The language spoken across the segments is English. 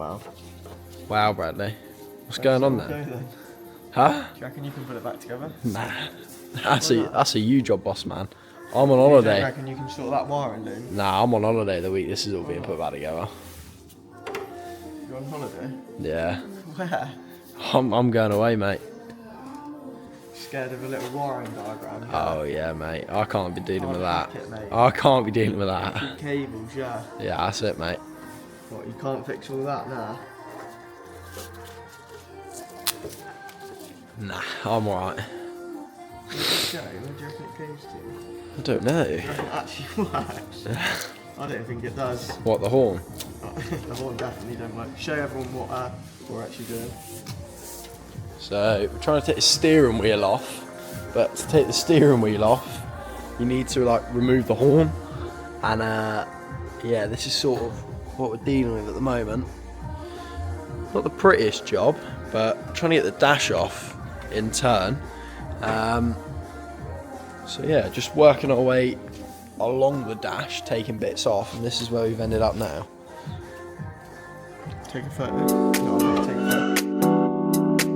Wow. Wow, Bradley. What's going on there? Then. Huh? Do you reckon you can put it back together? Nah. That's a you job, boss man. I'm on You holiday. don't reckon you can sort that wiring, dude? Nah, I'm on holiday the week this is all being put back together. You're on holiday? Yeah. Where? I'm going away, mate. Scared of a little wiring diagram? Yeah. Oh yeah, mate. I can't be dealing with that. It, mate. I can't be dealing with that. Few cables, yeah. Yeah, that's it, mate. What, you can't fix all that now? Nah, I'm alright. Where did it go? Where do you reckon it goes to? I don't know. Do you reckon it actually works? I don't think it does. What, the horn? The horn definitely don't work. Show everyone what we're actually doing. So, we're trying to take the steering wheel off, but to take the steering wheel off, you need to like remove the horn. And yeah, this is sort of what we're dealing with at the moment. Not the prettiest job, but trying to get the dash off in turn. So yeah, just working our way along the dash, taking bits off, and this is where we've ended up now. Take a photo. No, I'm take a photo.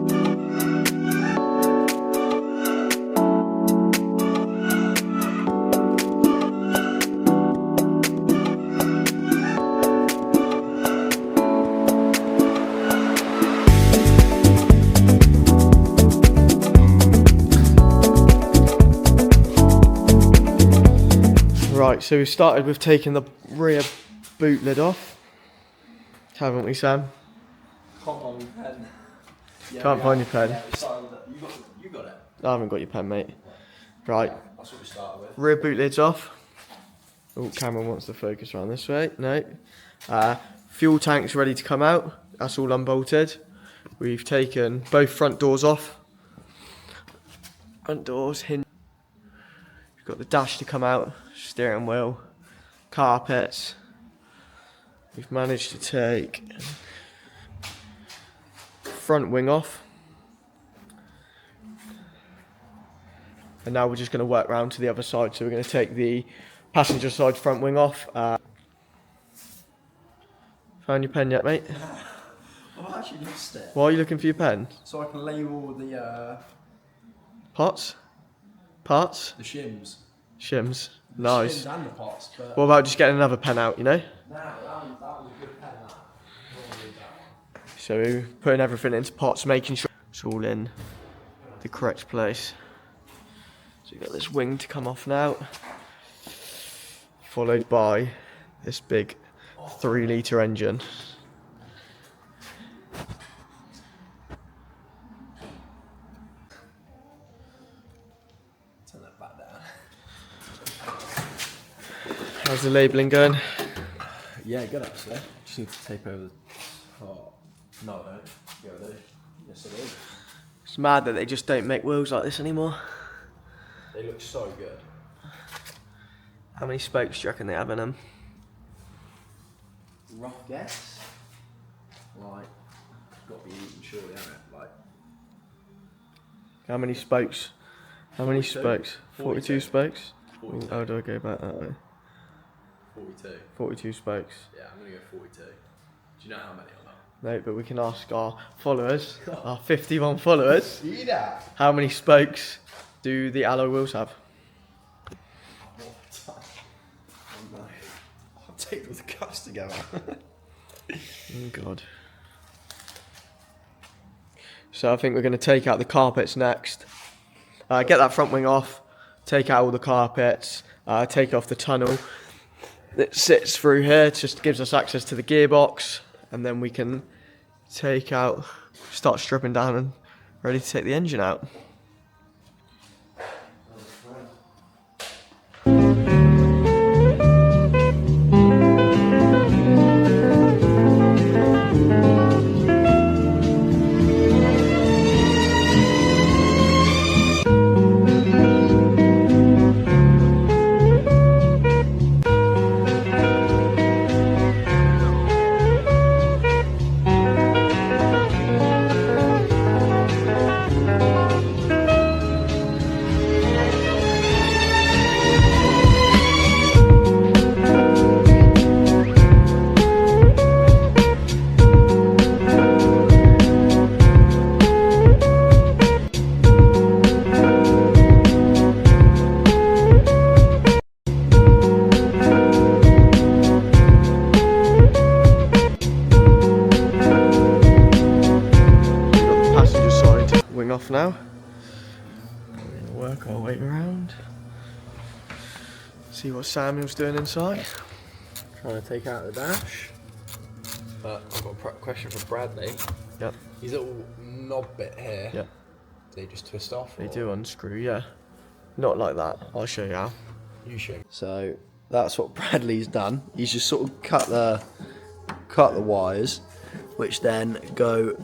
Right, so we started with taking the rear boot lid off, haven't we, Sam? Can't find your pen. Yeah, Can't find your pen. Yeah, we started with it. You got it. I haven't got your pen, mate. Right, That's what we started with. rear boot lid's off. Oh, Cameron wants to focus around this way. No. Fuel tank's ready to come out. That's all unbolted. We've taken both front doors off. Front doors, hinge. We've got the dash to come out, steering wheel, carpets. We've managed to take front wing off. And now we're just going to work round to the other side. So we're going to take the passenger side front wing off. Found your pen yet, mate? I've actually lost it. Why are you looking for your pen? So I can label the Pots? Parts? the shims. Shims. Nice. Shims and the pots, but What about just getting another pen out, you know? that was a good pen. That. So putting everything into pots, making sure it's all in the correct place. So you've got this wing to come off now, followed by this big 3-litre engine. Turn that back down. How's the labelling going? Yeah, good actually. Just need to tape over the top. No, I don't. Yeah, I do. Yes, I do. It's mad that they just don't make wheels like this anymore. They look so good. How many spokes do you reckon they have in them? Rough guess. Like, got to be eaten surely, hasn't it? Like, How many spokes? How many 42. spokes? 42 spokes? 42. How do I go back that way? 42. 42 spokes. Yeah, I'm gonna go 42. Do you know how many or not? No, but we can ask our followers, our 51 followers, See that? how many spokes do the alloy wheels have? Oh no. I'll take all the cuts together. Oh God. So I think we're going to take out the carpets next. Get that front wing off, take out all the carpets, take off the tunnel that sits through here, it just gives us access to the gearbox, and then we can take out, start stripping down and ready to take the engine out. off now. Work our way around. See what Samuel's doing inside. Trying to take out the dash. But I've got a question for Bradley. Yep. His little knob bit here. Yep. They just twist off? They do unscrew, yeah. Not like that. I'll show you how. You show. So that's what Bradley's done. He's just sort of cut the wires, which then go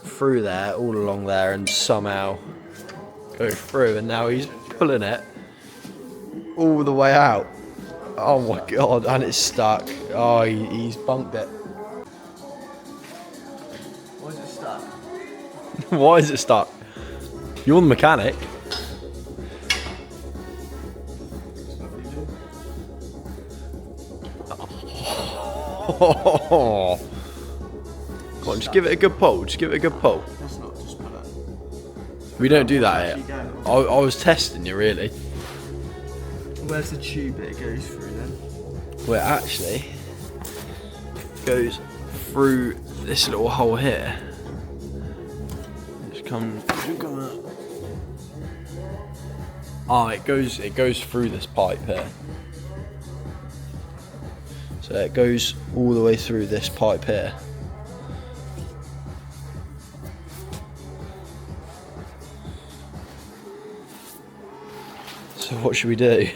through there, all along there, and somehow go through. And now he's pulling it all the way out. Oh my god! And it's stuck. Oh, he's bunked it. Why is it stuck? Why is it stuck? You're the mechanic. Oh. Come on, just give it a good pull. Just give it a good pull. Let's not just put it. We don't do that here. I was testing you, really. Where's the tube that it goes through then? Well, it actually goes through this little hole here. It comes out. Oh, it goes through this pipe here. So it goes all the way through this pipe here. So what should we do?